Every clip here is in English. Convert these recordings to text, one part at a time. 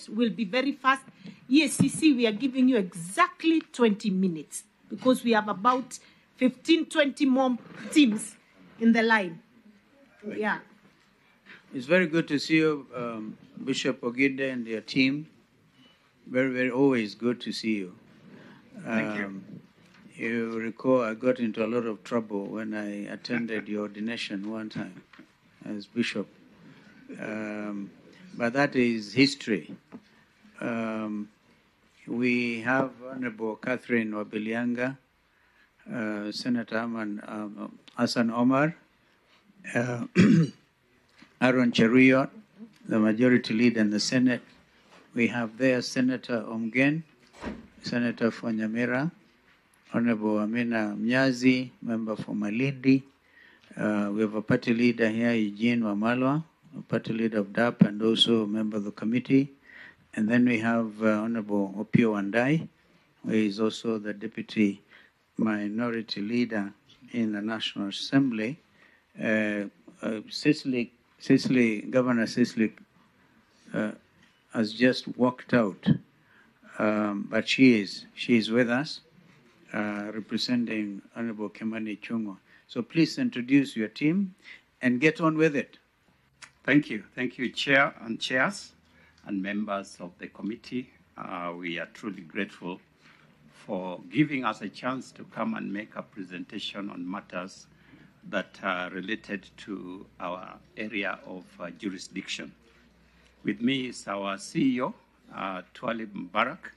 will be very fast. EACC, we are giving you exactly 20 minutes because we have about 15, 20 more teams in the line. Yeah. It's very good to see you, Bishop Ogide and your team. Very, very always good to see you. Thank you. You recall I got into a lot of trouble when I attended your ordination one time as bishop. But that is history. We have Honorable Catherine Wabilianga, Senator Hassan Omar, Aaron Cheruiyot, the majority leader in the Senate. We have there Senator Omgen, Senator for Nyamira, Honorable Amina Mnyazi, member for Malindi. We have a party leader here, Eugene Wamalwa, a party leader of DAP and also a member of the committee. And then we have Honorable Opio Wandai, who is also the deputy minority leader in the National Assembly. Governor Cicely has just walked out, but she is with us, representing Honorable Kimani Ichung'wah. So please introduce your team and get on with it. Thank you, Chair and Chairs and members of the committee. We are truly grateful for giving us a chance to come and make a presentation on matters that are related to our area of jurisdiction. With me is our CEO, Twalib Mubarak,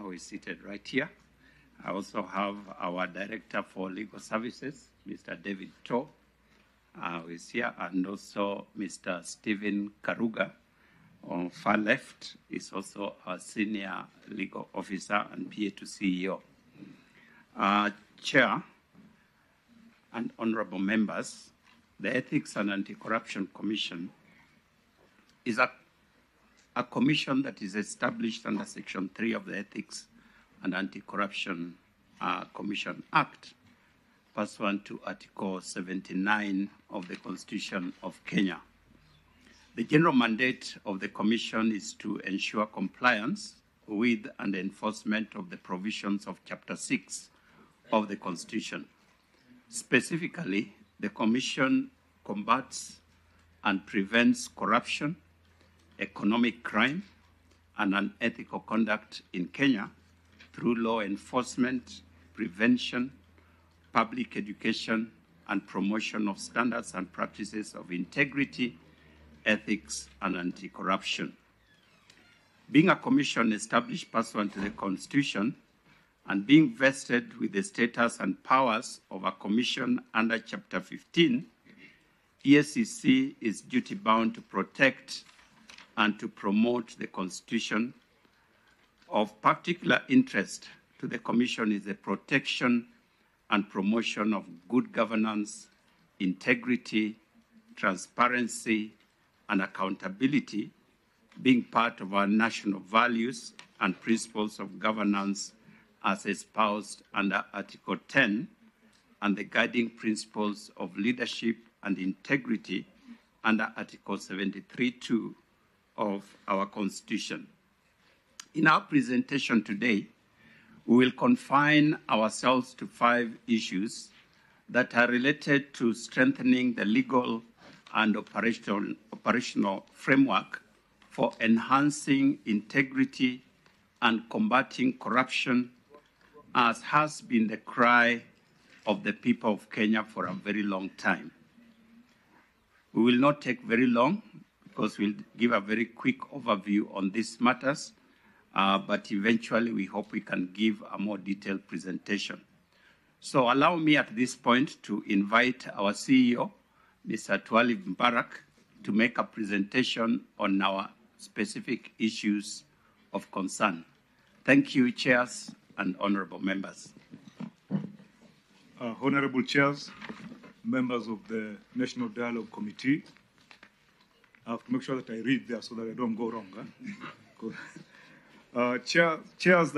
who is seated right here. I also have our Director for Legal Services, Mr. David To, who is here, and also Mr. Stephen Karuga. On far left is also our Senior Legal Officer and PA to CEO. Chair and honorable members, the Ethics and Anti-Corruption Commission is a commission that is established under Section 3 of the Ethics and Anti-Corruption Commission Act, pursuant to Article 79 of the Constitution of Kenya. The general mandate of the Commission is to ensure compliance with and enforcement of the provisions of Chapter 6 of the Constitution. Specifically, the Commission combats and prevents corruption, economic crime, and unethical conduct in Kenya through law enforcement, prevention, public education, and promotion of standards and practices of integrity, ethics, and anti-corruption. Being a commission established pursuant to the Constitution and being vested with the status and powers of a commission under Chapter 15, EACC is duty-bound to protect and to promote the Constitution. Of particular interest to the Commission is the protection and promotion of good governance, integrity, transparency, and accountability, being part of our national values and principles of governance as espoused under Article 10 and the guiding principles of leadership and integrity under Article 73(2) of our Constitution. In our presentation today, we will confine ourselves to 5 issues that are related to strengthening the legal and operational framework for enhancing integrity and combating corruption, as has been the cry of the people of Kenya for a very long time. We will not take very long because we'll give a very quick overview on these matters, but eventually we hope we can give a more detailed presentation. So allow me at this point to invite our CEO, Mr. Twalib Mubarak, to make a presentation on our specific issues of concern. Thank you, chairs and honorable members. Honorable chairs, members of the National Dialogue Committee, I have to make sure that I read there so that I don't go wrong. Chairs,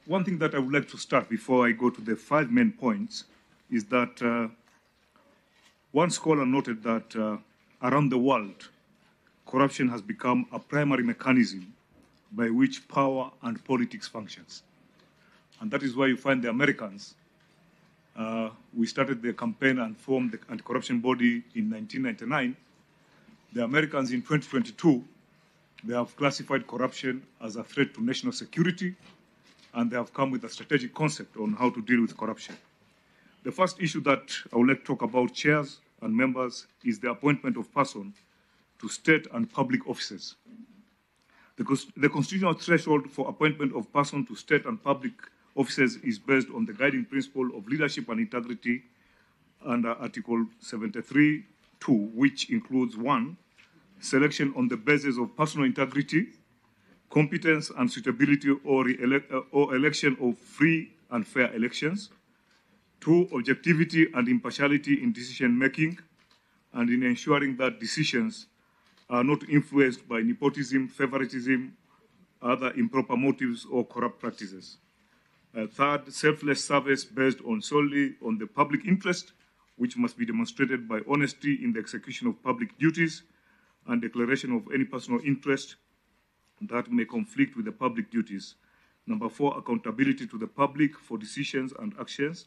one thing that I would like to start before I go to the 5 main points is that one scholar noted that around the world, corruption has become a primary mechanism by which power and politics functions. And that is why you find the Americans, we started the campaign and formed the anti-corruption body in 1999. The Americans in 2022, they have classified corruption as a threat to national security, and they have come with a strategic concept on how to deal with corruption. The first issue that I would like to talk about, chairs and members, is the appointment of persons to state and public offices. The constitutional threshold for appointment of persons to state and public offices is based on the guiding principle of leadership and integrity under Article 73(2), which includes 1, selection on the basis of personal integrity, competence and suitability, or election of free and fair elections. 2, objectivity and impartiality in decision-making, and in ensuring that decisions are not influenced by nepotism, favoritism, other improper motives, or corrupt practices. 3rd, selfless service based solely on the public interest, which must be demonstrated by honesty in the execution of public duties and declaration of any personal interest that may conflict with the public duties. 4, accountability to the public for decisions and actions.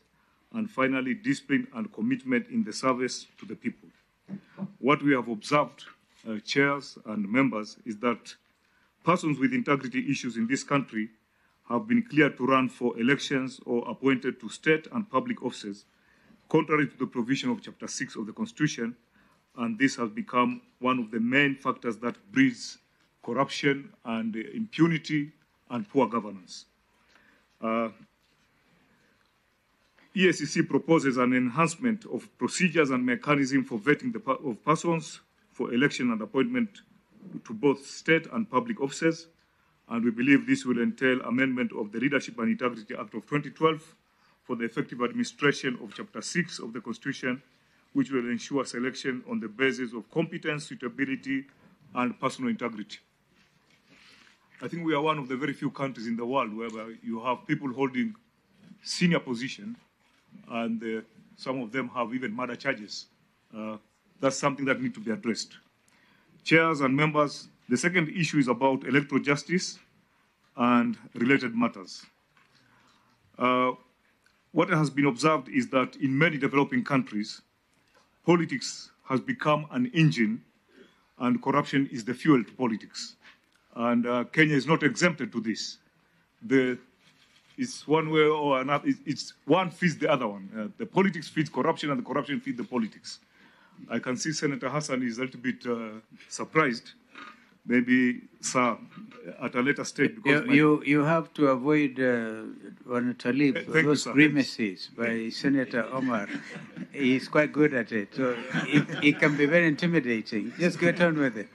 And finally, discipline and commitment in the service to the people. What we have observed, chairs and members, is that persons with integrity issues in this country have been cleared to run for elections or appointed to state and public offices, contrary to the provision of Chapter 6 of the Constitution, and this has become one of the main factors that breeds corruption and impunity and poor governance. EACC proposes an enhancement of procedures and mechanisms for vetting of persons for election and appointment to both state and public offices, and we believe this will entail amendment of the Leadership and Integrity Act of 2012 for the effective administration of Chapter 6 of the Constitution, which will ensure selection on the basis of competence, suitability, and personal integrity. I think we are one of the very few countries in the world where you have people holding senior positions, and some of them have even murder charges. That's something that needs to be addressed. Chairs and members, the second issue is about electoral justice and related matters. What has been observed is that in many developing countries, politics has become an engine and corruption is the fuel to politics. And Kenya is not exempted to this. It's one way or another, it's one feeds the other one. The politics feeds corruption and the corruption feeds the politics. I can see Senator Hassan is a little bit surprised. Maybe, sir, at a later stage. Because you have to avoid those grimaces by Senator Omar. He's quite good at it, so it can be very intimidating. Just get on with it.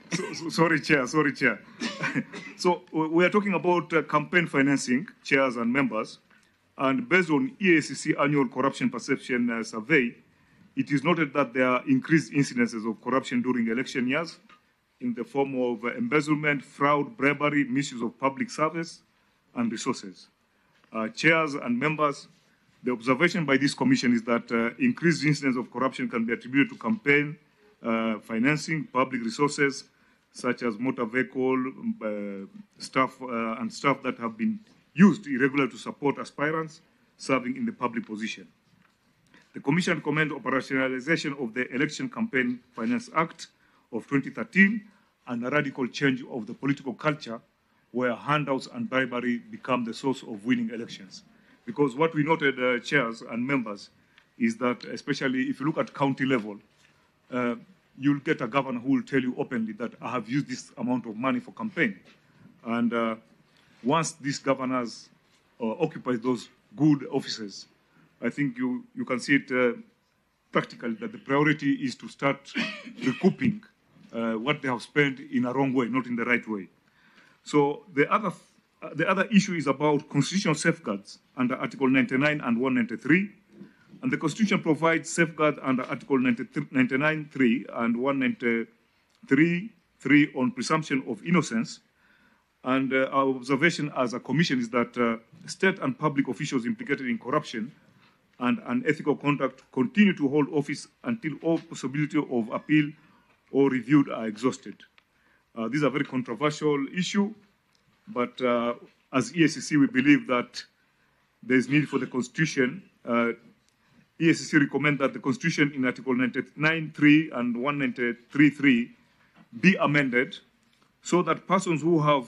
Sorry, Chair. So we are talking about campaign financing, chairs and members, and based on EACC annual corruption perception survey, it is noted that there are increased incidences of corruption during election years in the form of embezzlement, fraud, bribery, misuse of public service and resources. Chairs and members, the observation by this commission is that increased incidents of corruption can be attributed to campaign financing, public resources, such as motor vehicle, staff that have been used irregularly to support aspirants serving in the public position. The Commission recommends operationalization of the Election Campaign Finance Act of 2013 and a radical change of the political culture where handouts and bribery become the source of winning elections. Because what we noted, chairs and members, is that especially if you look at county level, you'll get a governor who will tell you openly that I have used this amount of money for campaign. And once these governors occupy those good offices, I think you can see it practically that the priority is to start recouping what they have spent in a wrong way, not in the right way. So the other issue is about constitutional safeguards under Article 99 and 193. And the Constitution provides safeguard under Article 99(3) and 193(3) on presumption of innocence. And our observation as a commission is that state and public officials implicated in corruption and unethical conduct continue to hold office until all possibility of appeal or reviewed are exhausted. This is a very controversial issue, But as EACC, we believe that there is need for the Constitution. EACC recommend that the Constitution in Article 99.3 and 193.3 be amended so that persons who have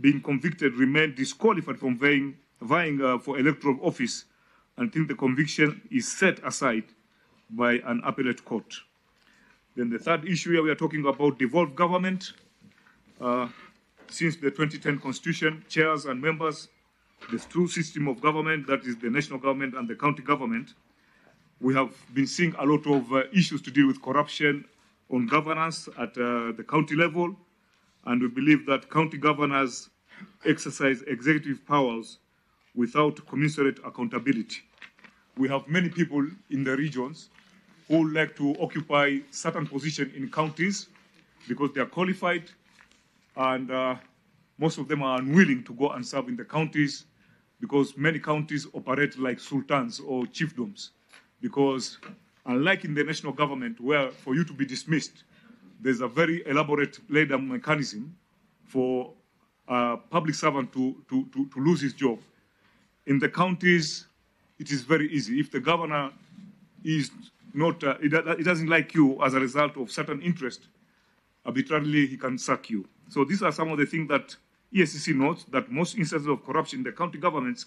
been convicted remain disqualified from vying for electoral office until the conviction is set aside by an appellate court. Then the third issue here, we are talking about devolved government. Since the 2010 Constitution, chairs and members, there's two systems of government, that is the national government and the county government. We have been seeing a lot of issues to deal with corruption on governance at the county level, and we believe that county governors exercise executive powers without commensurate accountability. We have many people in the regions who like to occupy certain positions in counties because they are qualified, and most of them are unwilling to go and serve in the counties because many counties operate like sultans or chiefdoms. Because unlike in the national government, where for you to be dismissed, there's a very elaborate laid-down mechanism for a public servant to lose his job. In the counties, it is very easy. If the governor is not, it doesn't like you as a result of certain interest, arbitrarily he can sack you. So these are some of the things that EACC notes, that most instances of corruption in the county governments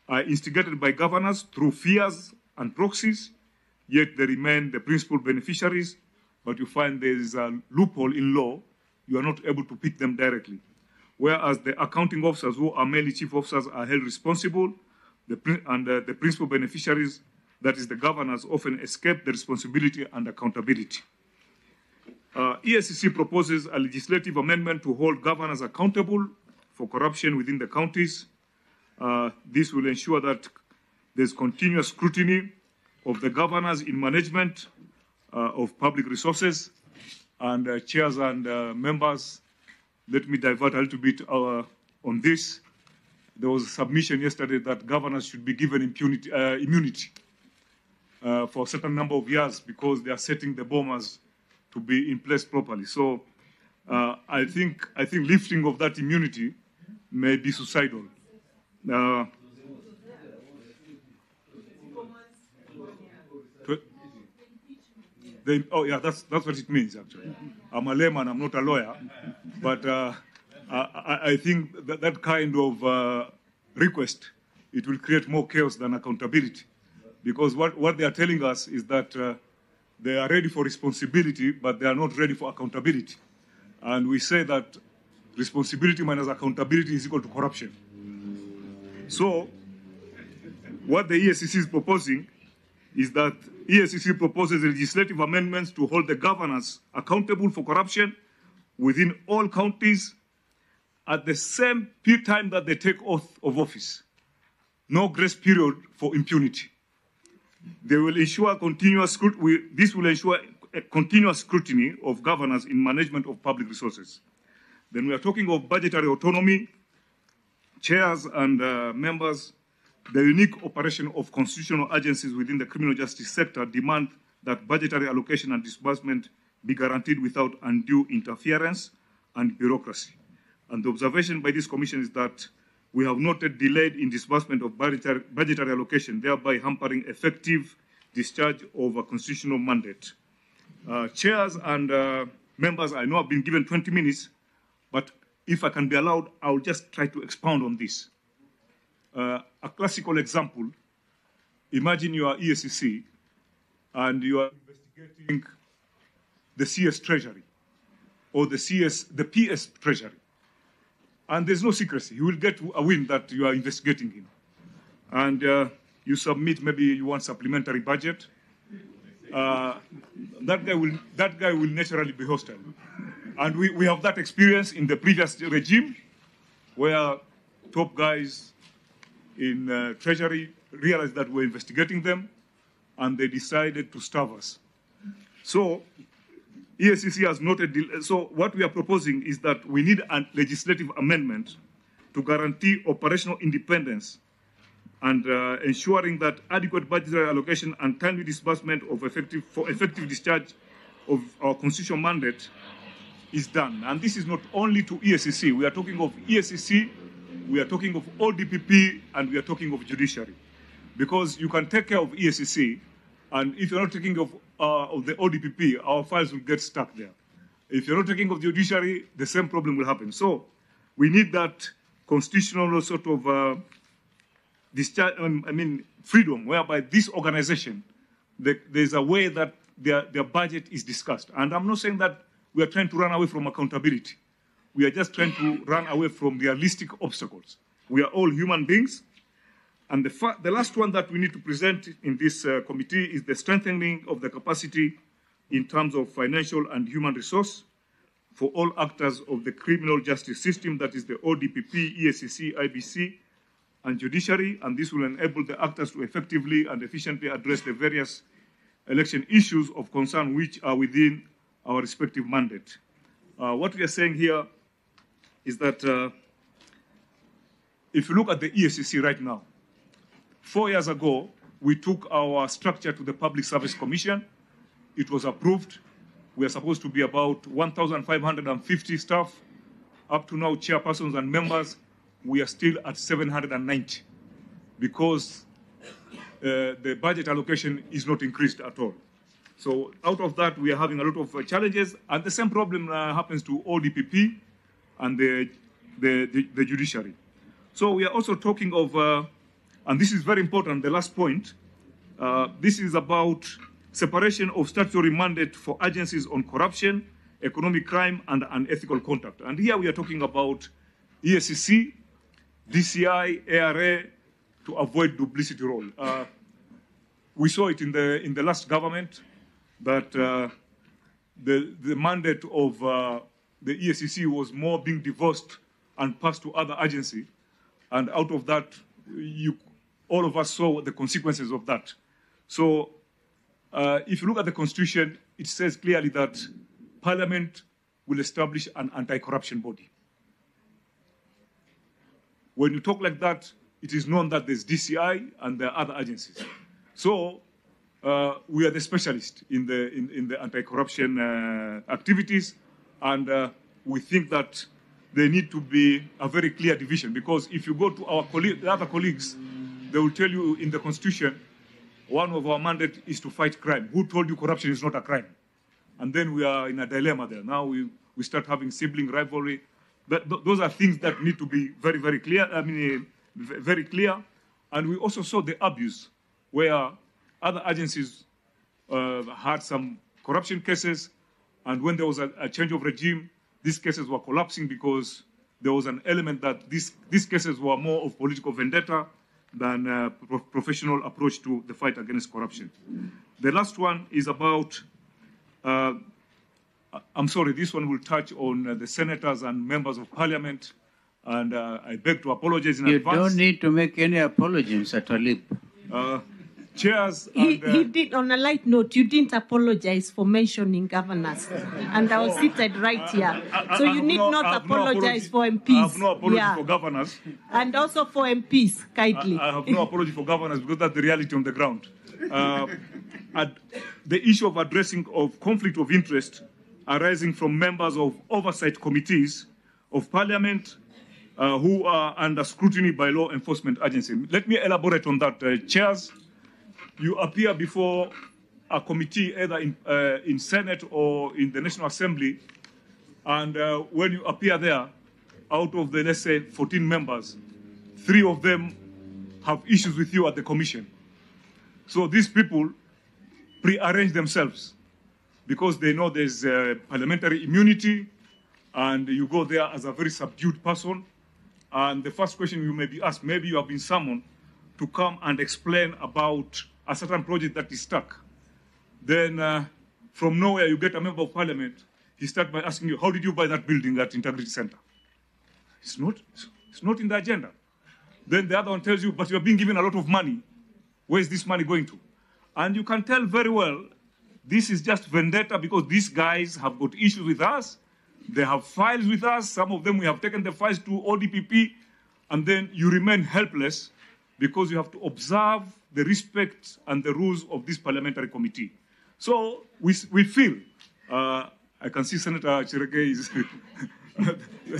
are instigated by governors through fears and proxies, yet they remain the principal beneficiaries, but you find there is a loophole in law, you are not able to pick them directly. Whereas the accounting officers, who are mainly chief officers, are held responsible, and the principal beneficiaries, that is the governors, often escape the responsibility and accountability. EACC proposes a legislative amendment to hold governors accountable for corruption within the counties. This will ensure that there's continuous scrutiny of the governors in management of public resources. And chairs and members, let me divert a little bit on this. There was a submission yesterday that governors should be given immunity for a certain number of years because they are setting the bombers to be in place properly. So I think lifting of that immunity may be suicidal. Oh yeah, that's what it means actually. I'm a layman, I'm not a lawyer, but I think that kind of request, it will create more chaos than accountability, because what they are telling us is that they are ready for responsibility, but they are not ready for accountability. And we say that responsibility minus accountability is equal to corruption. So what the EACC is proposing is that EACC proposes legislative amendments to hold the governors accountable for corruption within all counties at the same time that they take oath of office. No grace period for impunity. They will ensure this will ensure a continuous scrutiny of governors in management of public resources. Then we are talking of budgetary autonomy. Chairs and members, the unique operation of constitutional agencies within the criminal justice sector demand that budgetary allocation and disbursement be guaranteed without undue interference and bureaucracy. And the observation by this commission is that we have noted delayed in disbursement of budgetary allocation, thereby hampering effective discharge of a constitutional mandate. Chairs and members, I know I've been given 20 minutes, but if I can be allowed, I'll just try to expound on this. A classical example, imagine you are EACC and you are investigating the CS Treasury or the PS Treasury. And there's no secrecy. You will get a win that you are investigating him. And you submit, maybe you want supplementary budget. That guy will naturally be hostile. And we have that experience in the previous regime where top guys in Treasury realized that we're investigating them and they decided to starve us. So EACC has noted, so what we are proposing is that we need a legislative amendment to guarantee operational independence and ensuring that adequate budgetary allocation and timely disbursement of effective discharge of our constitutional mandate is done. And this is not only to EACC. We are talking of EACC, we are talking of ODPP, and we are talking of judiciary. Because you can take care of EACC, and if you're not taking of the ODPP, our files will get stuck there. If you're not taking of judiciary, the same problem will happen. So we need that constitutional sort of freedom, whereby this organization, there's a way that their budget is discussed. And I'm not saying that we are trying to run away from accountability. We are just trying to run away from realistic obstacles. We are all human beings. And the last one that we need to present in this committee is the strengthening of the capacity in terms of financial and human resource for all actors of the criminal justice system, that is the ODPP, EACC, IBC, and judiciary. And this will enable the actors to effectively and efficiently address the various election issues of concern which are within our respective mandate. What we are saying here is that if you look at the EACC right now, 4 years ago, we took our structure to the Public Service Commission. It was approved. We are supposed to be about 1,550 staff. Up to now, chairpersons and members, we are still at 790 because the budget allocation is not increased at all. So out of that, we are having a lot of challenges, and the same problem happens to ODPP and the judiciary. So we are also talking of, and this is very important, the last point, this is about separation of statutory mandate for agencies on corruption, economic crime, and unethical conduct. And here we are talking about EACC, DCI, ARA, to avoid duplicity role. We saw it in the last government that the mandate of the EACC was more being divorced and passed to other agencies. And out of that, all of us saw the consequences of that. So if you look at the Constitution, it says clearly that Parliament will establish an anti-corruption body. When you talk like that, it is known that there's DCI and there are other agencies. So we are the specialists in the anti-corruption activities, and we think that there need to be a very clear division, because if you go to our the other colleagues, they will tell you in the Constitution, one of our mandate is to fight crime. Who told you corruption is not a crime? And then we are in a dilemma there. Now we start having sibling rivalry. But those are things that need to be very, very clear. I mean, very clear. And we also saw the abuse where other agencies had some corruption cases, and when there was a change of regime, these cases were collapsing because there was an element that these cases were more of political vendetta than a professional approach to the fight against corruption. The last one is about, I'm sorry, this one will touch on the senators and members of parliament, and I beg to apologize in advance. You don't need to make any apology, Mr. Talib. Chairs he did, on a light note, you didn't apologize for mentioning governors. And I was seated right here. So you need not apologize for MPs. I have no apology for governors. And also for MPs, kindly. I have no apology for governors because that's the reality on the ground. The issue of addressing of conflict of interest arising from members of oversight committees of parliament who are under scrutiny by law enforcement agencies. Let me elaborate on that. Chairs, you appear before a committee either in Senate or in the National Assembly, and when you appear there, out of the, let's say, 14 members, 3 of them have issues with you at the commission. So these people pre-arrange themselves because they know there's parliamentary immunity, and you go there as a very subdued person, and the first question you may be asked, maybe you have been summoned to come and explain about a certain project that is stuck. Then from nowhere you get a member of parliament, he starts by asking you, how did you buy that building at Integrity Center? It's not in the agenda. Then the other one tells you, but you're being given a lot of money. Where is this money going to? And you can tell very well, this is just vendetta because these guys have got issues with us. They have files with us. Some of them we have taken the files to ODPP, and then you remain helpless because you have to observe the respect and the rules of this parliamentary committee. So we feel, I can see Senator Cherege is,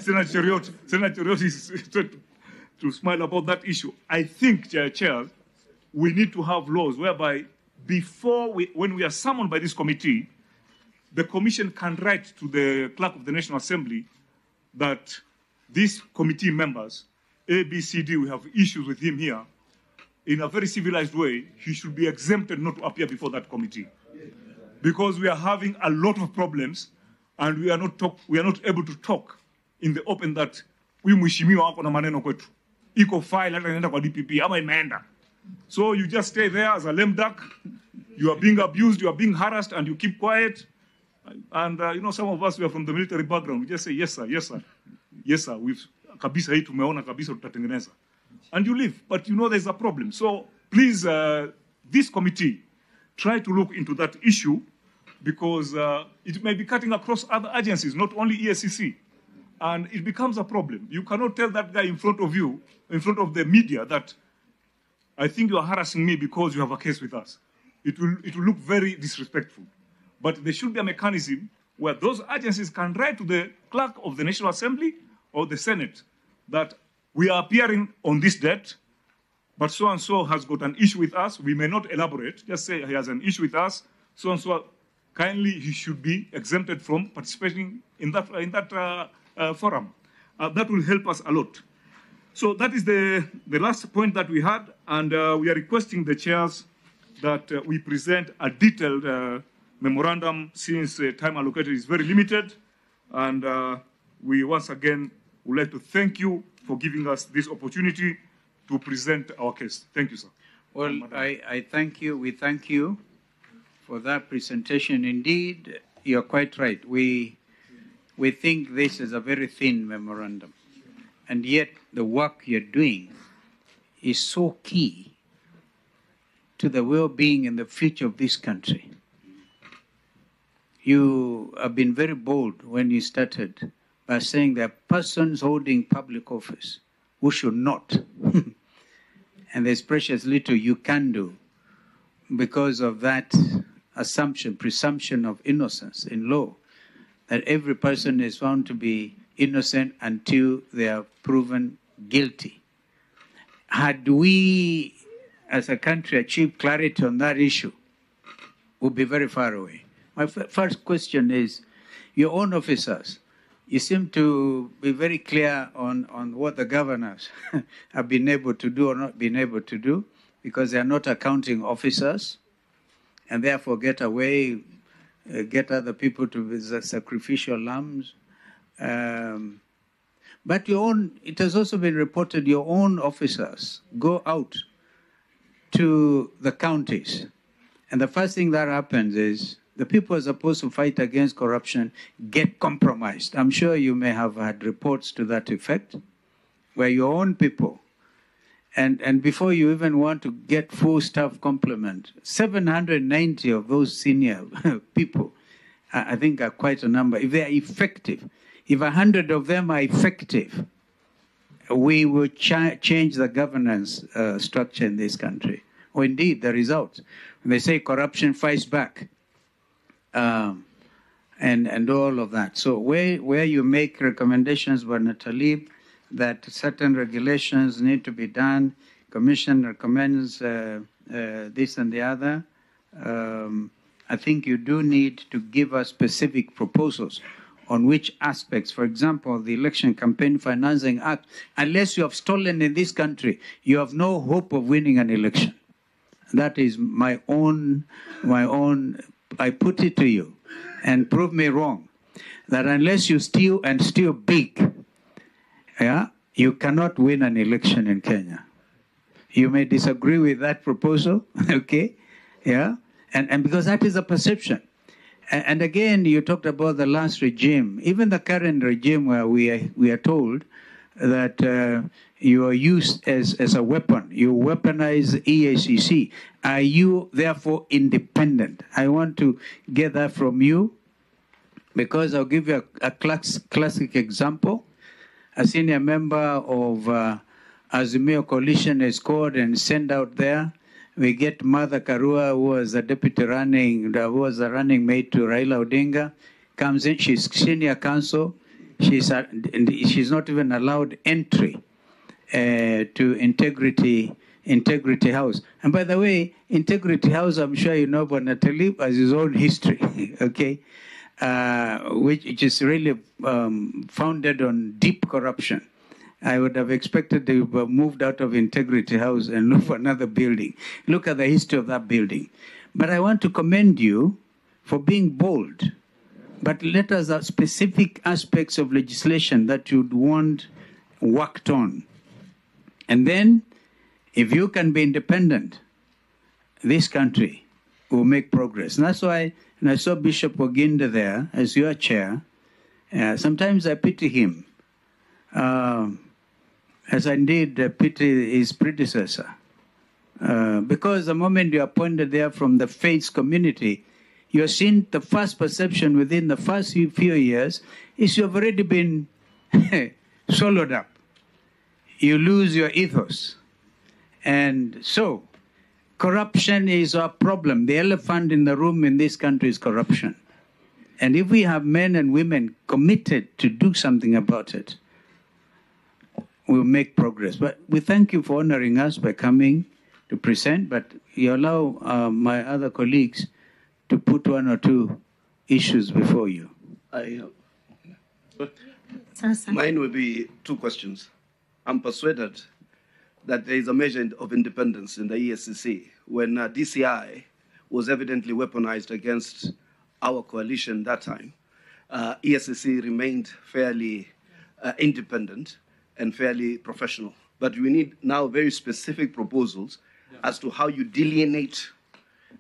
Senator Cheriot is trying to smile about that issue. I think, Chair, we need to have laws whereby when we are summoned by this committee, the Commission can write to the Clerk of the National Assembly that these committee members, A, B, C, D, we have issues with him here. In a very civilized way, he should be exempted not to appear before that committee. Because we are having a lot of problems and we are not able to talk in the open that we mheshimiwa wako na maneno kwetu. Iko file hata inaenda kwa DPP ama imeenda. So you just stay there as a lame duck. You are being abused, you are being harassed, and you keep quiet. And some of us, we are from the military background. We just say, yes, sir, yes, sir. Yes, sir, we've kabisa hii tumeona kabisa tutatengeneza. And you leave, but there's a problem. So please, this committee, try to look into that issue because it may be cutting across other agencies, not only EACC. And it becomes a problem. You cannot tell that guy in front of you, in front of the media, that I think you are harassing me because you have a case with us. It will look very disrespectful. But there should be a mechanism where those agencies can write to the Clerk of the National Assembly or the Senate that we are appearing on this date, but so-and-so has got an issue with us. We may not elaborate, just say he has an issue with us, so-and-so, kindly he should be exempted from participating in that forum. That will help us a lot. So that is the last point that we had, and we are requesting the chairs that we present a detailed memorandum since time allocated is very limited. And we once again would like to thank you for giving us this opportunity to present our case. Thank you, sir. Well, I thank you. We thank you for that presentation. Indeed, you're quite right. We think this is a very thin memorandum. And yet the work you're doing is so key to the well-being and the future of this country. You have been very bold when you started by saying there are persons holding public office who should not. And there's precious little you can do because of that presumption of innocence in law, that every person is found to be innocent until they are proven guilty. Had we, as a country, achieved clarity on that issue, we'll be very far away. My first question is, your own officers, you seem to be very clear on what the governors have been able to do or not been able to do, because they are not accounting officers, and therefore get away, get other people to be sacrificial lambs. But it has also been reported your own officers go out to the counties. And the first thing that happens is the people who are supposed to fight against corruption get compromised. I'm sure you may have had reports to that effect, where your own people, and before you even want to get full staff complement, 790 of those senior people, I think are quite a number. If they are effective, if 100 of them are effective, we will change the governance structure in this country. Or indeed, the results. When they say corruption fights back, and all of that. So where you make recommendations, Bwana Talib, that certain regulations need to be done, Commission recommends this and the other, I think you do need to give us specific proposals on which aspects. For example, the Election Campaign Financing Act, unless you have stolen in this country, you have no hope of winning an election. That is my own, I put it to you, and prove me wrong, that unless you steal and steal big, you cannot win an election in Kenya. You may disagree with that proposal, okay? Yeah, and because that is a perception. And again, you talked about the last regime, even the current regime, where we are told that you are used as a weapon. You weaponize EACC. Are you therefore independent? I want to get that from you, because I'll give you a classic example. A senior member of Azimio Coalition is called and sent out there. We get Martha Karua, who was the running mate to Raila Odinga, comes in. She's senior counsel. She's not even allowed entry to Integrity House. And by the way, Integrity House, I'm sure you know, but Natalib has his own history, okay, which is really founded on deep corruption. I would have expected they would have moved out of Integrity House and look for another building. Look at the history of that building. But I want to commend you for being bold. But let us have specific aspects of legislation that you'd want worked on. And then, if you can be independent, this country will make progress. And that's why, and I saw Bishop Oginda there as your chair, sometimes I pity him, as I did pity his predecessor. Because the moment you're appointed there from the faith community, you're seen, the first perception within the first few years is you've already been swallowed up. You lose your ethos. And so, corruption is our problem. The elephant in the room in this country is corruption. And if we have men and women committed to do something about it, we'll make progress. But we thank you for honoring us by coming to present, but you allow my other colleagues to put one or two issues before you. Mine will be two questions. I'm persuaded that there is a measure of independence in the ESCC when DCI was evidently weaponized against our coalition that time. ESCC remained fairly independent and fairly professional. But we need now very specific proposals as to how you delineate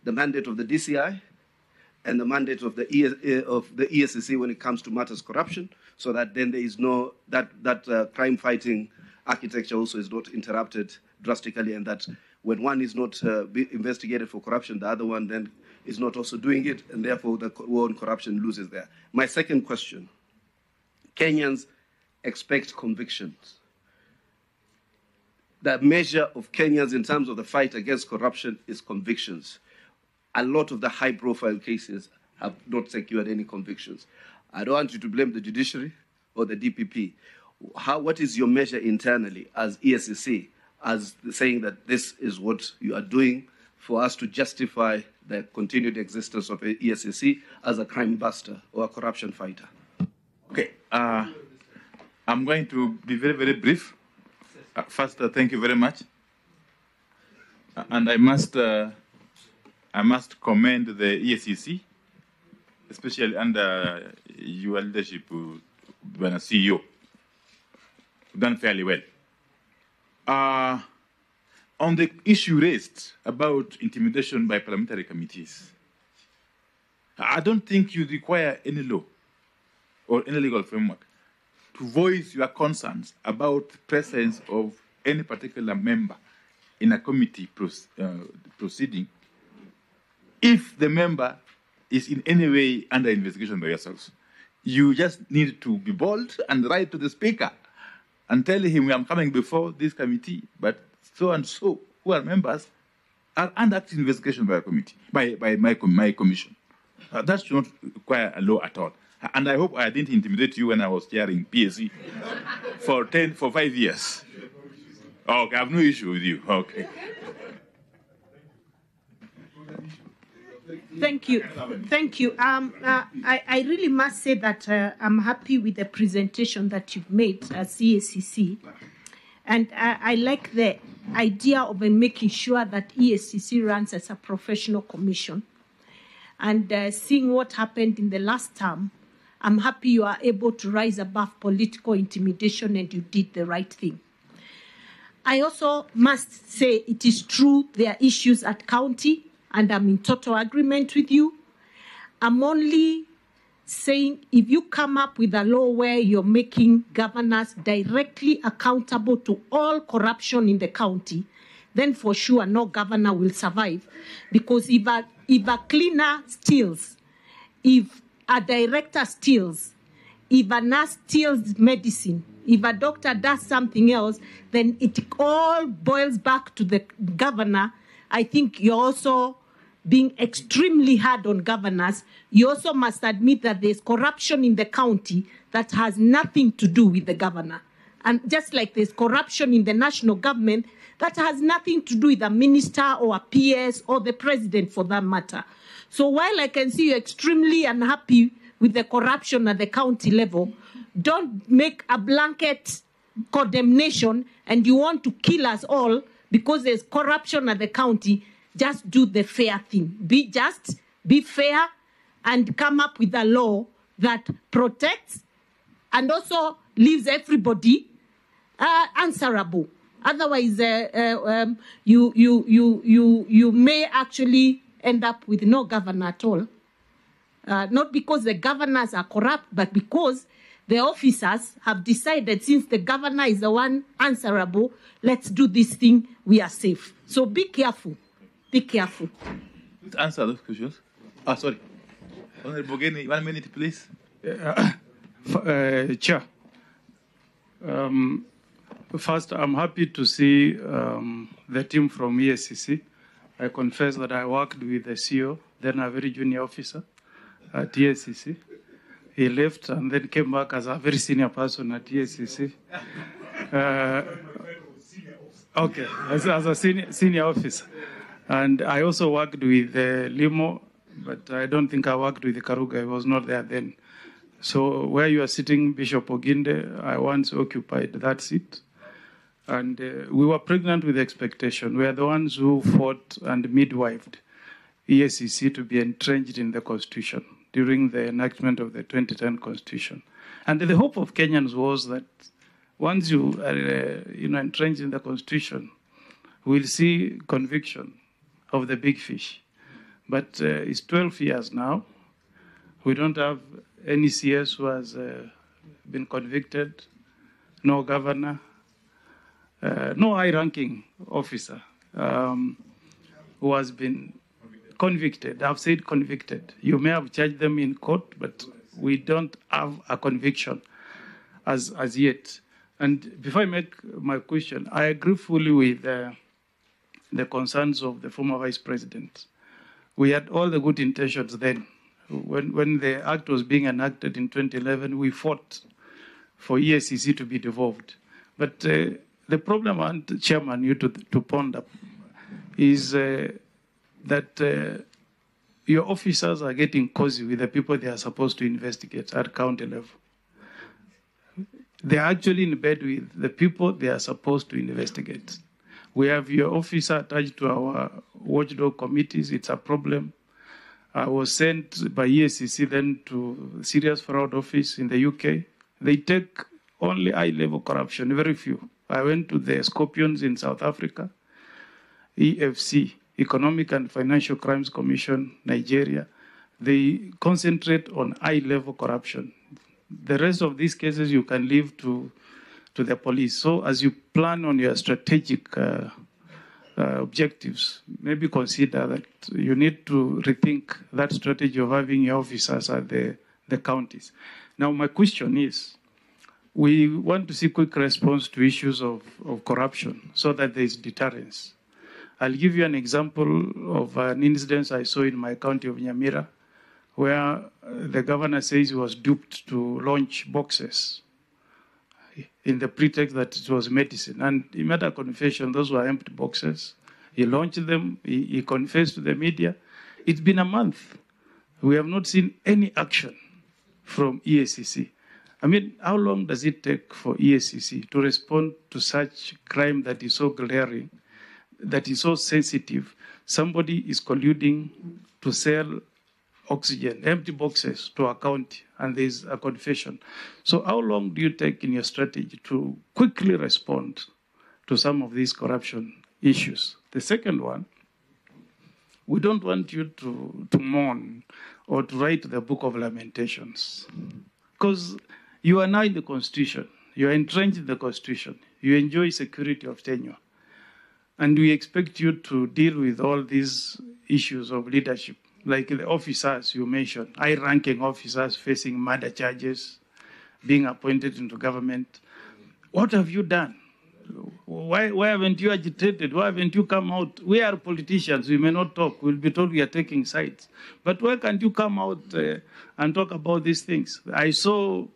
the mandate of the DCI and the mandate of the ESCC when it comes to matters corruption, so that then there is no, that crime-fighting architecture also is not interrupted drastically, and that when one is not investigated for corruption, the other one then is not also doing it, and therefore the war on corruption loses there. My second question, Kenyans expect convictions. The measure of Kenyans in terms of the fight against corruption is convictions. A lot of the high-profile cases have not secured any convictions. I don't want you to blame the judiciary or the DPP. What is your measure internally as ESCC, as saying that this is what you are doing for us to justify the continued existence of ESCC as a crime buster or a corruption fighter? Okay, I'm going to be very, very brief. First, thank you very much. And I must commend the ESCC, especially under your leadership, when a CEO. Done fairly well. On the issue raised about intimidation by parliamentary committees, I don't think you require any law or any legal framework to voice your concerns about the presence of any particular member in a committee proceeding if the member is in any way under investigation by yourselves. You just need to be bold and write to the speaker and tell him, I'm coming before this committee, but so and so, who are members, are under active investigation by a committee, by my commission. That should not require a law at all. And I hope I didn't intimidate you when I was chairing PSC for 5 years. Okay, I have no issue with you. Okay. Thank you. Thank you. I really must say that I'm happy with the presentation that you've made as ESCC. And I like the idea of making sure that ESCC runs as a professional commission. And seeing what happened in the last term, I'm happy you are able to rise above political intimidation and you did the right thing. I also must say it is true there are issues at county, and I'm in total agreement with you. I'm only saying if you come up with a law where you're making governors directly accountable to all corruption in the county, then for sure no governor will survive. Because if a cleaner steals, if a director steals, if a nurse steals medicine, if a doctor does something else, then it all boils back to the governor. I think you're also being extremely hard on governors, you also must admit that there's corruption in the county that has nothing to do with the governor. And just like there's corruption in the national government that has nothing to do with a minister or a PS or the president for that matter. So while I can see you're extremely unhappy with the corruption at the county level, don't make a blanket condemnation and you want to kill us all because there's corruption at the county. Just do the fair thing. Be just, be fair, and come up with a law that protects and also leaves everybody answerable. Otherwise, you may actually end up with no governor at all. Not because the governors are corrupt, but because the officers have decided, since the governor is the one answerable, let's do this thing, we are safe. So be careful. Be careful. Please answer those questions. Sorry. Honorable Bogeni, 1 minute, please. Chair, first, I'm happy to see the team from EACC. I confess that I worked with the CEO, then a very junior officer at EACC. He left and then came back as a very senior person at EACC. Okay, as a senior officer. And I also worked with Limo, but I don't think I worked with Karuga. I was not there then. So where you are sitting, Bishop Oginde, I once occupied that seat. And we were pregnant with expectation. We are the ones who fought and midwifed EACC to be entrenched in the Constitution during the enactment of the 2010 Constitution. And the hope of Kenyans was that once you are entrenched in the Constitution, we'll see conviction of the big fish. But it's 12 years now. We don't have any CS who has been convicted, no governor, no high-ranking officer who has been convicted. I've said convicted. You may have charged them in court, but we don't have a conviction as yet. And before I make my question, I agree fully with the concerns of the former vice president. We had all the good intentions then. When the act was being enacted in 2011, we fought for EACC to be devolved. But the problem, and Chairman, you to ponder, is that your officers are getting cozy with the people they are supposed to investigate at county level. They are actually in bed with the people they are supposed to investigate. We have your officer attached to our watchdog committees. It's a problem. I was sent by EACC then to Serious Fraud Office in the UK. They take only high-level corruption, very few. I went to the Scorpions in South Africa, EFC, Economic and Financial Crimes Commission, Nigeria. They concentrate on high-level corruption. The rest of these cases you can leave to the police. So as you plan on your strategic objectives, maybe consider that you need to rethink that strategy of having your officers at the counties. Now, my question is, we want to see quick response to issues of corruption so that there is deterrence. I'll give you an example of an incident I saw in my county of Nyamira, where the governor says he was duped to launch boxes in the pretext that it was medicine. And he made a confession, those were empty boxes. He launched them, he confessed to the media. It's been a month. We have not seen any action from EACC. I mean, how long does it take for EACC to respond to such crime that is so glaring, that is so sensitive? Somebody is colluding to sell oxygen, empty boxes to a county, and there's a confession. So how long do you take in your strategy to quickly respond to some of these corruption issues? The second one, we don't want you to mourn or to write the book of lamentations, because you are now in the Constitution. You are entrenched in the Constitution. You enjoy security of tenure. And we expect you to deal with all these issues of leadership, like the officers you mentioned, high-ranking officers facing murder charges, being appointed into government. What have you done? Why haven't you agitated? Why haven't you come out? We are politicians. We may not talk. We'll be told we are taking sides. But why can't you come out and talk about these things? I saw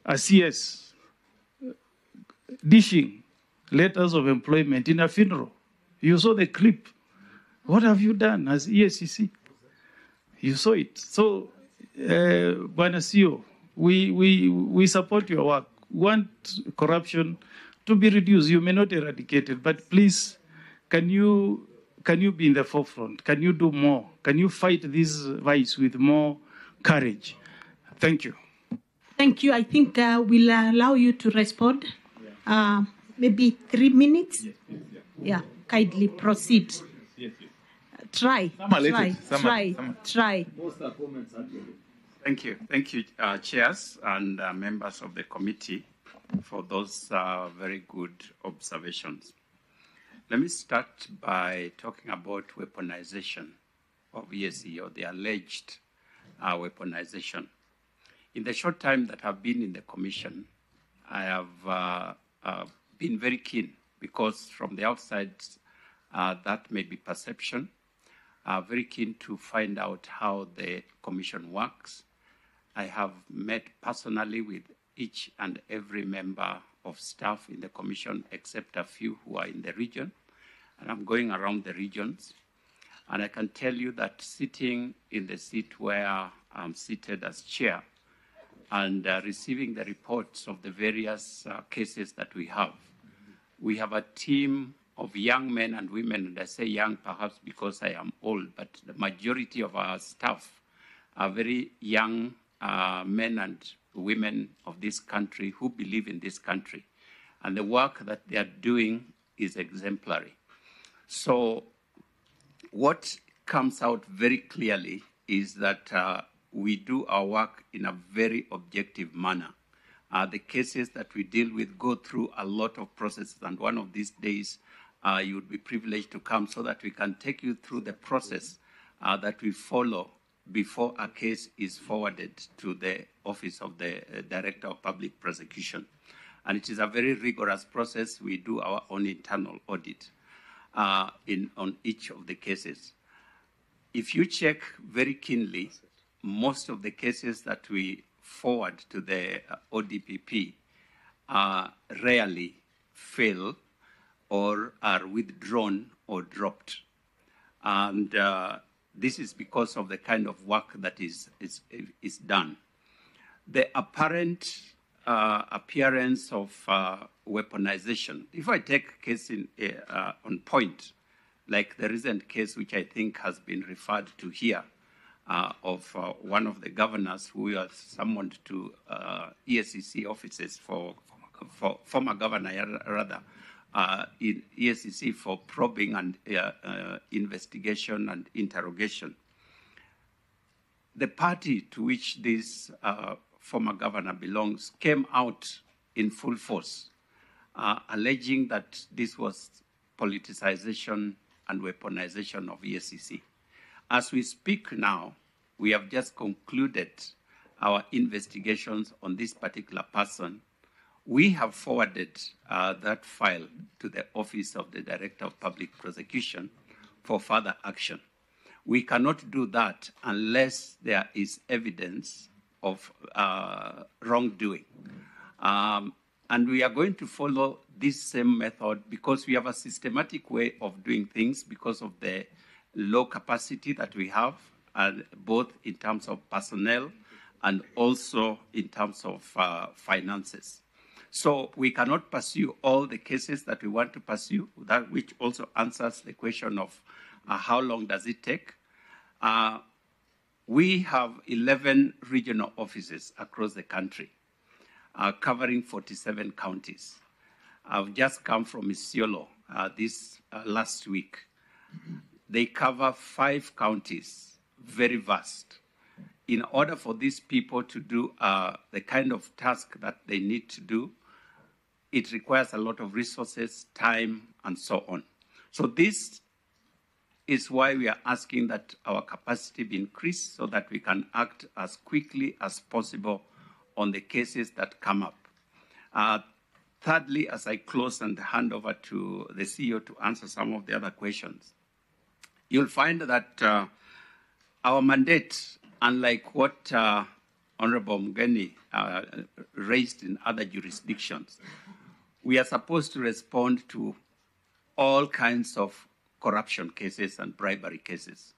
a CS dishing letters of employment in a funeral. You saw the clip. What have you done as EACC? You saw it. So, Bwana CEO, we support your work. We want corruption to be reduced. You may not eradicate it, but please, can you be in the forefront? Can you do more? Can you fight this vice with more courage? Thank you. Thank you. I think we'll allow you to respond. Maybe 3 minutes. Yeah, kindly proceed. Try. Thank you, chairs and members of the committee for those very good observations. Let me start by talking about weaponization of EAC, or the alleged weaponization. In the short time that I've been in the commission, I have been very keen, because from the outside that may be perception, very keen to find out how the commission works. I have met personally with each and every member of staff in the commission, except a few who are in the region. And I'm going around the regions. And I can tell you that sitting in the seat where I'm seated as chair and receiving the reports of the various cases that we have a team of young men and women, and I say young perhaps because I am old, but the majority of our staff are very young men and women of this country who believe in this country. And the work that they are doing is exemplary. So what comes out very clearly is that we do our work in a very objective manner. The cases that we deal with go through a lot of processes, and one of these days you would be privileged to come so that we can take you through the process that we follow before a case is forwarded to the Office of the Director of Public Prosecution. And it is a very rigorous process. We do our own internal audit on each of the cases. If you check very keenly, most of the cases that we forward to the ODPP rarely fail or are withdrawn or dropped. And this is because of the kind of work that is done. The apparent appearance of weaponization, if I take a case on point, like the recent case which I think has been referred to here, of one of the governors who was summoned to EACC offices for former governor, rather, in EACC for probing and investigation and interrogation. The party to which this former governor belongs came out in full force, alleging that this was politicization and weaponization of EACC. As we speak now, we have just concluded our investigations on this particular person. We have forwarded that file to the Office of the Director of Public Prosecution for further action. We cannot do that unless there is evidence of wrongdoing. And we are going to follow this same method because we have a systematic way of doing things because of the low capacity that we have, both in terms of personnel and also in terms of finances. So we cannot pursue all the cases that we want to pursue, that which also answers the question of how long does it take. We have 11 regional offices across the country, covering 47 counties. I've just come from Isiolo this last week. They cover 5 counties, very vast. In order for these people to do the kind of task that they need to do, it requires a lot of resources, time, and so on. So this is why we are asking that our capacity be increased so that we can act as quickly as possible on the cases that come up. thirdly, as I close and hand over to the CEO to answer some of the other questions, you'll find that our mandate, unlike what Honorable Mugeni raised in other jurisdictions, we are supposed to respond to all kinds of corruption cases and bribery cases.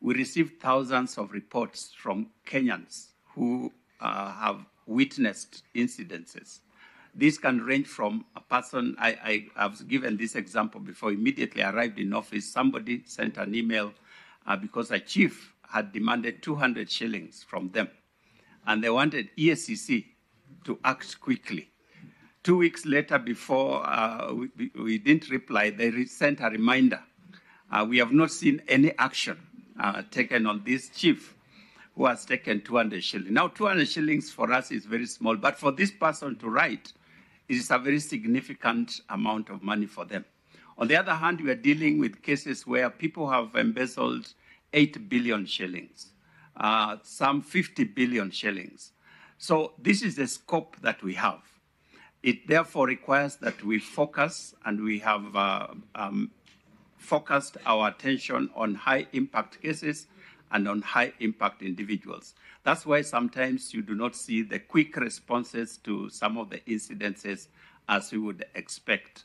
We receive thousands of reports from Kenyans who have witnessed incidences. This can range from a person, I have given this example before, immediately arrived in office, somebody sent an email because a chief had demanded 200 shillings from them, and they wanted EACC to act quickly. 2 weeks later, before we didn't reply, they sent a reminder. We have not seen any action taken on this chief who has taken 200 shillings. Now, 200 shillings for us is very small, but for this person to write, it is a very significant amount of money for them. On the other hand, we are dealing with cases where people have embezzled 8 billion shillings, some 50 billion shillings. So this is the scope that we have. It therefore requires that we focus, and we have focused our attention on high-impact cases and on high-impact individuals. That's why sometimes you do not see the quick responses to some of the incidences as we would expect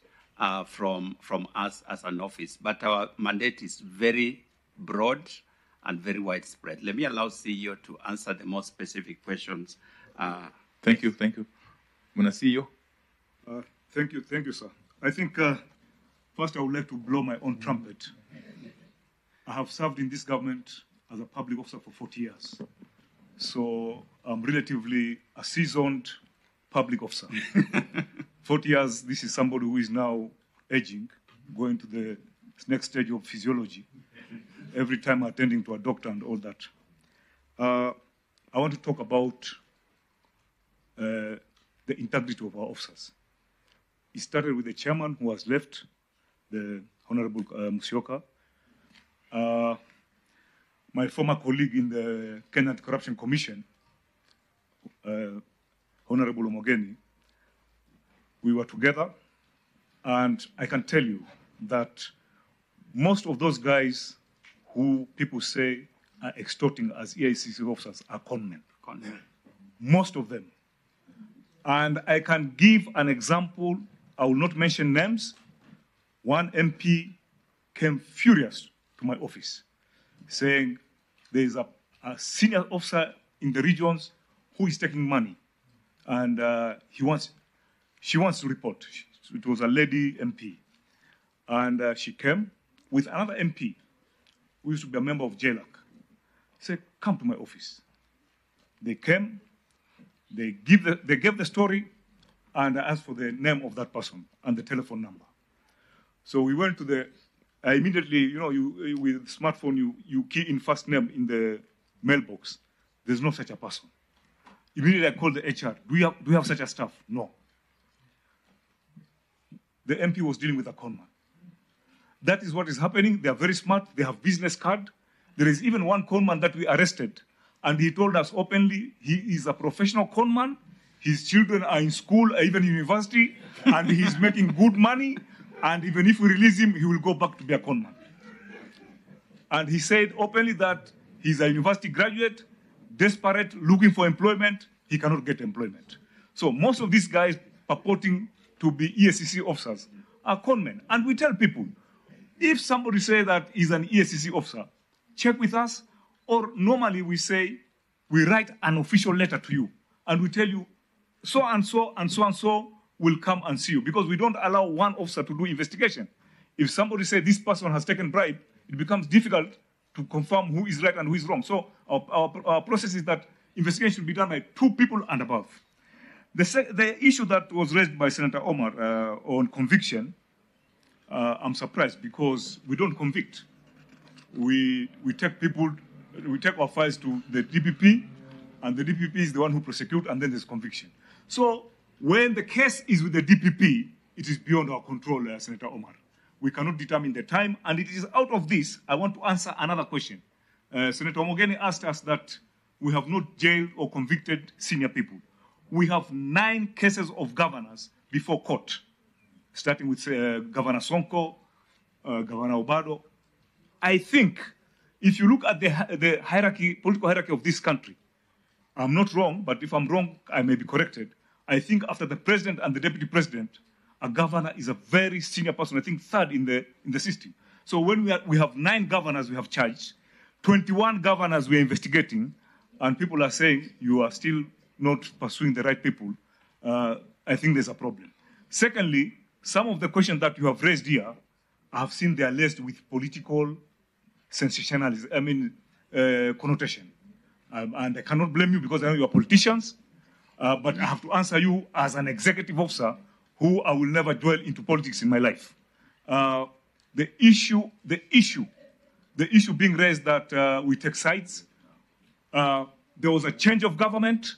from us as an office. But our mandate is very broad and very widespread. Let me allow CEO to answer the more specific questions. Thank you. Muna CEO. Thank you, sir. I think first I would like to blow my own trumpet. I have served in this government as a public officer for 40 years. So I'm relatively a seasoned public officer. 40 years, this is somebody who is now aging, going to the next stage of physiology, every time attending to a doctor and all that. I want to talk about the integrity of our officers. It started with the chairman who has left, the Honorable Musyoka. My former colleague in the Kenya Corruption Commission, Honorable Omogeni, we were together, and I can tell you that most of those guys who people say are extorting as EACC officers are conmen. Most of them. And I can give an example. I will not mention names. One MP came furious to my office saying there is a senior officer in the regions who is taking money, and she wants to report. It was a lady MP. And she came with another MP who used to be a member of JLAC. Said, come to my office. They came, they gave the story, and I asked for the name of that person and the telephone number. So we went to I immediately, you with smartphone, you key in first name in the mailbox. There's no such a person. Immediately I called the HR. Do you have such a staff? No. The MP was dealing with a conman. That is what is happening. They are very smart. They have business card. There is even one conman that we arrested, and he told us openly he is a professional conman. His children are in school, even university, and he's making good money. And even if we release him, he will go back to be a conman. And he said openly that he's a university graduate, desperate, looking for employment. He cannot get employment. So most of these guys purporting to be EACC officers are conmen. And we tell people, if somebody says that he's an EACC officer, check with us. Or normally we say, we write an official letter to you, and we tell you, so and so and so and so will come and see you, because we don't allow one officer to do investigation. If somebody says this person has taken bribe, it becomes difficult to confirm who is right and who is wrong. So our process is that investigation should be done by 2 people and above. The issue that was raised by Senator Omar on conviction, I'm surprised because we don't convict. We take our files to the DPP, and the DPP is the one who prosecutes, and then there's conviction. So when the case is with the DPP, it is beyond our control, Senator Omar. We cannot determine the time, and it is out of this, I want to answer another question. Senator Omogeni asked us that we have not jailed or convicted senior people. We have 9 cases of governors before court, starting with Governor Sonko, Governor Obado. I think if you look at the hierarchy, political hierarchy of this country, I'm not wrong, but if I'm wrong, I may be corrected. I think after the president and the deputy president, a governor is a very senior person, I think third in the system. So when we have 9 governors we have charged, 21 governors we are investigating, and people are saying you are still not pursuing the right people, I think there's a problem. Secondly, some of the questions that you have raised here, I have seen they are laced with political sensationalism, connotation. And I cannot blame you because I know you are politicians, but I have to answer you as an executive officer who I will never dwell into politics in my life. The issue being raised that we take sides, there was a change of government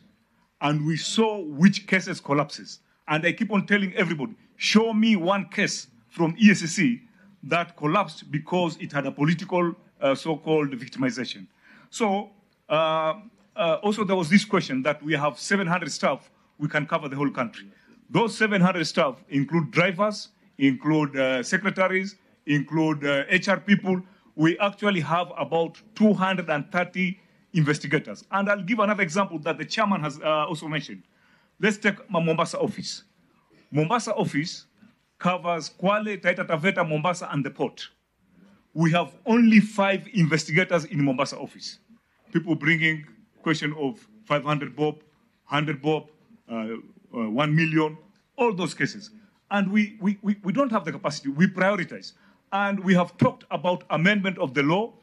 and we saw which cases collapses. And I keep on telling everybody, show me one case from EACC that collapsed because it had a political so-called victimization. So also there was this question that we have 700 staff, we can cover the whole country. Those 700 staff include drivers, include secretaries, include HR people. We actually have about 230 investigators. And I'll give another example that the chairman has also mentioned. Let's take my Mombasa office. Mombasa office covers Kwale, Taita Taveta, Mombasa, and the port. We have only 5 investigators in Mombasa office. People bringing question of 500 bob, 100 bob, 1 million, all those cases. And we don't have the capacity, we prioritize. And we have talked about amendment of the law,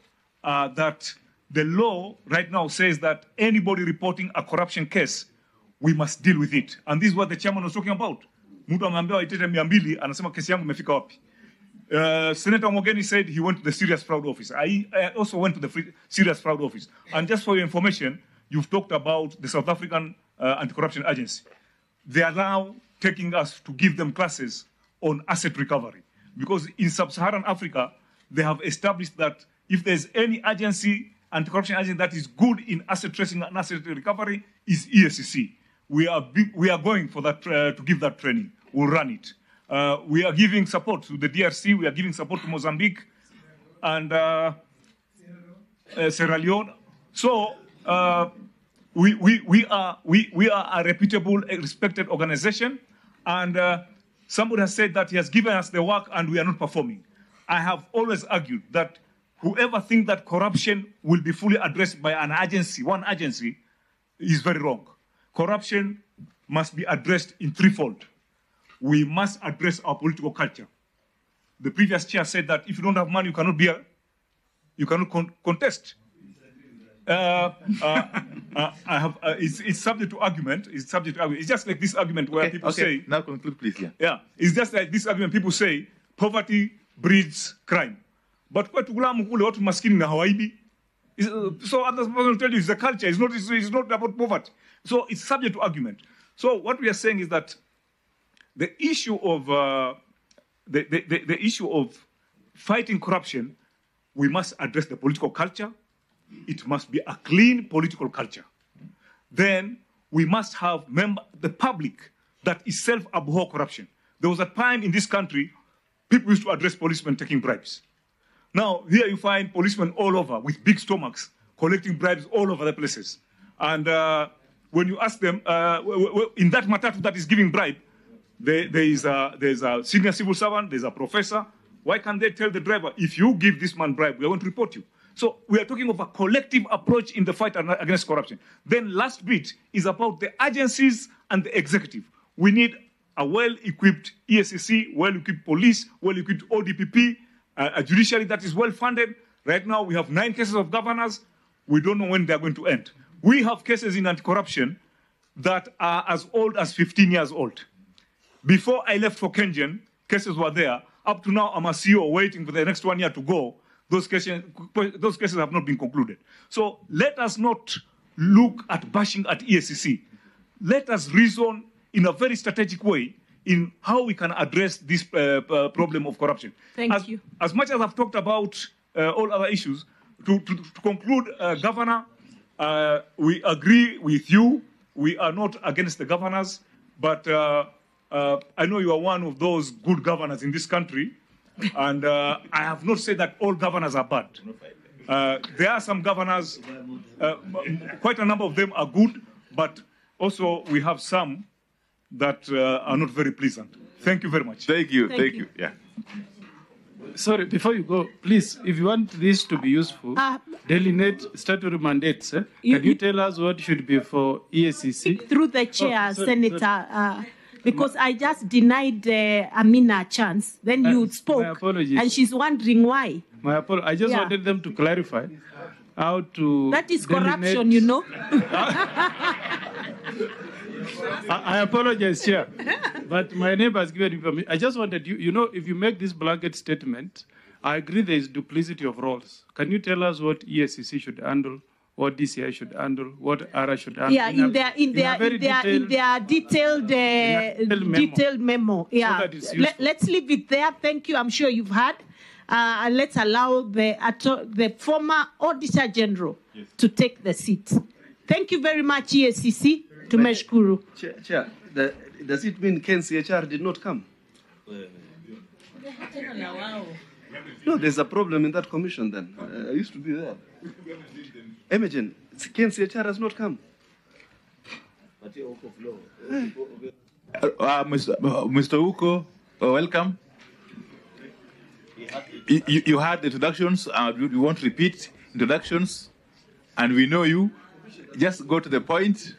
that the law right now says that anybody reporting a corruption case, we must deal with it. And this is what the chairman was talking about. Mtu ameambiwa itete 200, anasema kesi yangu imefika wapi. Senator Mogeni said he went to the serious fraud office. I also went to the serious fraud office. And just for your information, you've talked about the South African Anti-Corruption Agency. They are now taking us to give them classes on asset recovery. Because in sub-Saharan Africa, they have established that if there's any agency, anti-corruption agency that is good in asset tracing and asset recovery, is EACC. We are going for that to give that training. We'll run it. We are giving support to the DRC. We are giving support to Mozambique and Sierra Leone. So we are a reputable, respected organization, and somebody has said that he has given us the work and we are not performing. I have always argued that whoever thinks that corruption will be fully addressed by an agency, one agency, is very wrong. Corruption must be addressed in threefold. We must address our political culture. The previous chair said that if you don't have money, you cannot you cannot contest. It's subject to argument. It's subject to argument. It's just like this argument where people say. Now conclude, please. Yeah. Yeah. It's just like this argument. People say poverty breeds crime. But kwa tukulamu kule watu maskini na hawaibi. So others will tell you it's the culture. It's not about poverty. So it's subject to argument. So what we are saying is that the issue of the issue of fighting corruption, we must address the political culture. It must be a clean political culture. Then we must have the public that is self-abhor corruption. There was a time in this country, people used to address policemen taking bribes. Now, here you find policemen all over with big stomachs, collecting bribes all over the places. And when you ask them, in that matatu that is giving bribe, there's a senior civil servant, there's a professor. Why can't they tell the driver, if you give this man bribe, we are going to report you? So we are talking of a collective approach in the fight against corruption. Then last bit is about the agencies and the executive. We need a well-equipped EACC, well-equipped police, well-equipped ODPP, a judiciary that is well-funded. Right now we have 9 cases of governors. We don't know when they're going to end. We have cases in anti-corruption that are as old as 15 years old. Before I left for Kengen, cases were there. Up to now, I'm a CEO waiting for the next 1 year to go. Those cases have not been concluded. So let us not look at bashing at EACC. Let us reason in a very strategic way in how we can address this problem of corruption. Thank you. As much as I've talked about all other issues, to conclude, Governor, we agree with you. We are not against the governors, but I know you are one of those good governors in this country, and I have not said that all governors are bad. There are some governors, quite a number of them are good, but also we have some that are not very pleasant. Thank you very much. Thank you. Thank you. Yeah. Sorry, before you go, please, if you want this to be useful, delineate statutory mandates. Can you tell us what should be for EACC? Through the chair, Senator, because I just denied Amina a chance. Then you spoke, my apologies. and she's wondering why. My apologies. I just wanted them to clarify how to. That is delineate. corruption, you know. I apologize, Chair, but my neighbor has given information. I just wanted you know, if you make this blanket statement, I agree there is duplicity of roles. Can you tell us what EACC should handle, what DCI should handle, what ARA should handle? Yeah, in their detailed memo. Yeah, So let's leave it there. Thank you. I'm sure you've heard. Let's allow the former Auditor General to take the seat. Thank you very much, EACC. Tumeshukuru. Chair, does it mean Ken CHR did not come? No, there's a problem in that commission then. I used to be there. Imogen, Ken CHR has not come. Mr. Uko, welcome. You had the introductions, we won't repeat introductions, and we know you. Just go to the point.